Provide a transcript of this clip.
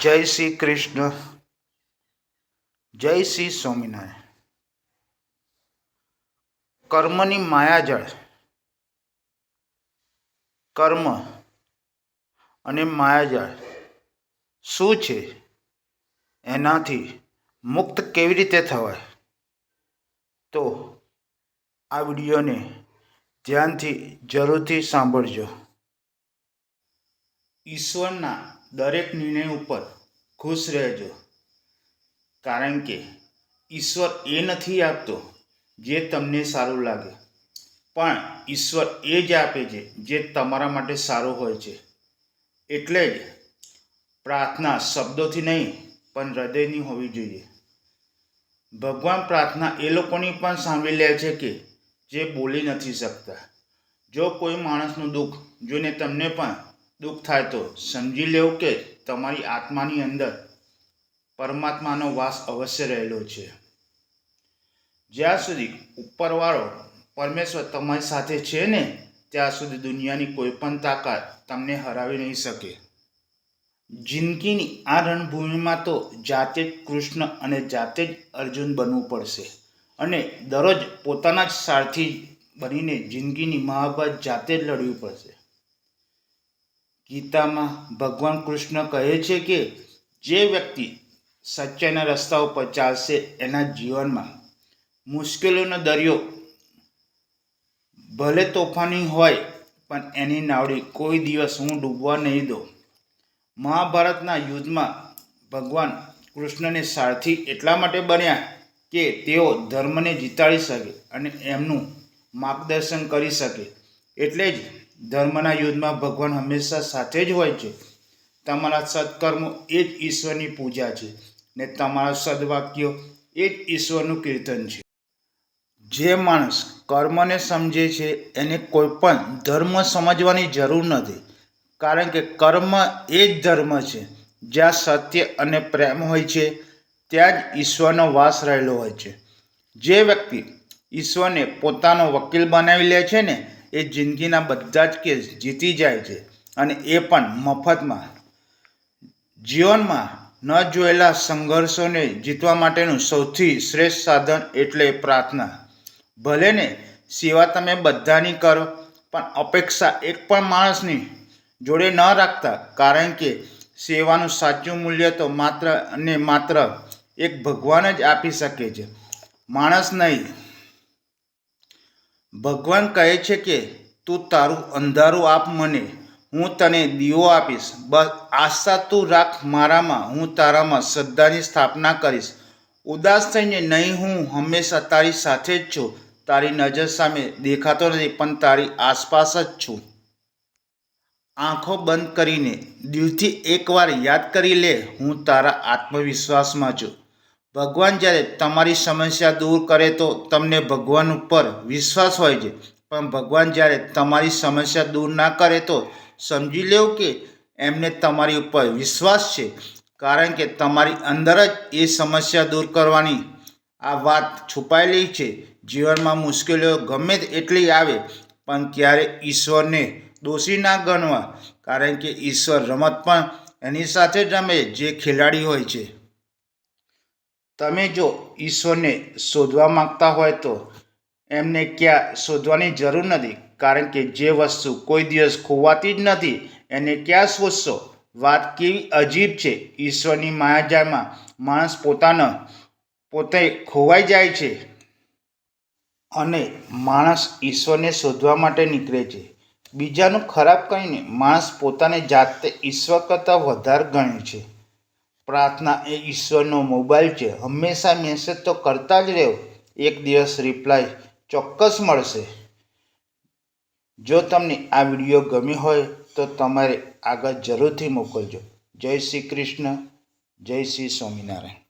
જય શ્રી કૃષ્ણ, જય શ્રી સ્વામિનારાયણ. કર્મની માયાજાળ. કર્મ અને માયાજાળ શું છે? એનાથી મુક્ત કેવી રીતે થવાય? તો આ વિડીયોને ધ્યાનથી જરૂરથી સાંભળજો. ઈશ્વરના દરેક નિર્ણય ઉપર ખુશ રહેજો, કારણ કે ઈશ્વર એ નથી આપતો જે તમને સારું લાગે, પણ ઈશ્વર એ જ આપે છે જે તમારા માટે સારું હોય છે. એટલે જ પ્રાર્થના શબ્દોથી નહીં પણ હૃદયની હોવી જોઈએ. ભગવાન પ્રાર્થના એ લોકોની પણ સાંભળી લે છે કે જે બોલી નથી શકતા. જો કોઈ માણસનું દુઃખ જોઈને તમને પણ દુઃખ થાય તો સમજી લેવું કે તમારી આત્માની અંદર પરમાત્માનો વાસ અવશ્ય રહેલો છે. જ્યાં સુધી ઉપરવાળો પરમેશ્વર તમારી સાથે છે ને, ત્યાં સુધી દુનિયાની કોઈ પણ તાકાત તમને હરાવી નહીં શકે. જિંદગીની આ રણભૂમિમાં તો જાતે જ કૃષ્ણ અને જાતે જ અર્જુન બનવું પડશે, અને દરરોજ પોતાના જ સારથી બનીને જિંદગીની મહાભારત જાતે જ લડવી પડશે. ગીતામાં ભગવાન કૃષ્ણ કહે છે કે જે વ્યક્તિ સચ્ચાઈના રસ્તા ઉપર ચાલશે એના જીવનમાં મુશ્કેલીઓનો દરિયો ભલે તોફાની હોય પણ એની નાવડી કોઈ દિવસ હું ડૂબવા નહીં દઉં. મહાભારતના યુદ્ધમાં ભગવાન કૃષ્ણને સારથી એટલા માટે બન્યા કે તેઓ ધર્મને જીતાડી શકે અને એમનું માર્ગદર્શન કરી શકે. એટલે જ ધર્મના યુદ્ધમાં ભગવાન હંમેશા સાથે જ હોય છે. તમારા સત્કર્મો એ જ ઈશ્વરની પૂજા છે ને તમારા સદવાક્યો એ જ ઈશ્વરનું કીર્તન છે. જે માણસ કર્મને સમજે છે એને કોઈ પણ ધર્મ સમજવાની જરૂર નથી, કારણ કે કર્મ એ જ ધર્મ છે. જ્યાં સત્ય અને પ્રેમ હોય છે ત્યાં જ ઈશ્વરનો વાસ રહેલો હોય છે. જે વ્યક્તિ ઈશ્વરને પોતાનો વકીલ બનાવી લે છે ને, એ જિંદગીના બધા જ કેસ જીતી જાય છે, અને એ પણ મફતમાં. જીવનમાં ન જોયેલા સંઘર્ષોને જીતવા માટેનું સૌથી શ્રેષ્ઠ સાધન એટલે પ્રાર્થના. ભલે ને સેવા તમે બધાની કરો, પણ અપેક્ષા એક પણ માણસની જોડે ન રાખતા, કારણ કે સેવાનું સાચું મૂલ્ય તો માત્ર અને માત્ર એક ભગવાન જ આપી શકે છે, માણસ નહીં. ભગવાન કહે છે કે તું તારું અંધારું આપ મને, હું તને દીવો આપીશ. બસ આસ્થા તું રાખ મારામાં, હું તારામાં શ્રદ્ધાની સ્થાપના કરીશ. ઉદાસ થઈને નહીં, હું હંમેશા તારી સાથે જ છું. તારી નજર સામે દેખાતો નથી પણ તારી આસપાસ જ છું. આંખો બંધ કરીને દિલથી એકવાર યાદ કરી લે, હું તારા આત્મવિશ્વાસમાં છું. ભગવાન જ્યારે તમારી સમસ્યા દૂર કરે તો તમને ભગવાન ઉપર વિશ્વાસ હોય છે, પણ ભગવાન જ્યારે તમારી સમસ્યા દૂર ના કરે તો સમજી લેવું કે એમને તમારી ઉપર વિશ્વાસ છે, કારણ કે તમારી અંદર જ એ સમસ્યા દૂર કરવાની આ વાત છુપાયેલી છે. જીવનમાં મુશ્કેલીઓ ગમે એટલી આવે પણ ક્યારે ઈશ્વરને દોષી ના ગણવા, કારણ કે ઈશ્વર રમત પણ એની સાથે જ રમે જે ખેલાડી હોય છે. તમે જો ઈશ્વરને શોધવા માંગતા હોય તો એમને ક્યાં શોધવાની જરૂર નથી, કારણ કે જે વસ્તુ કોઈ દિવસ ખોવાતી જ નથી એને ક્યાં શોધશો? વાત કેવી અજીબ છે! ઈશ્વરની માયાજાળમાં માણસ પોતે ખોવાઈ જાય છે, અને માણસ ઈશ્વરને શોધવા માટે નીકળે છે. બીજાનું ખરાબ કહીને માણસ પોતાને જાતે ઈશ્વર કરતાં વધારે ગણે છે. પ્રાર્થના એ ઈશ્વરનો મોબાઈલ છે. હંમેશા મેસેજ તો કરતા જ રહો, એક દિવસ રિપ્લાય ચોક્કસ મળશે. જો તમને આ વિડીયો ગમ્યો હોય તો તમારે આગળ જરૂરથી મોકલજો. જય શ્રી કૃષ્ણ, જય શ્રી સ્વામિનારાયણ.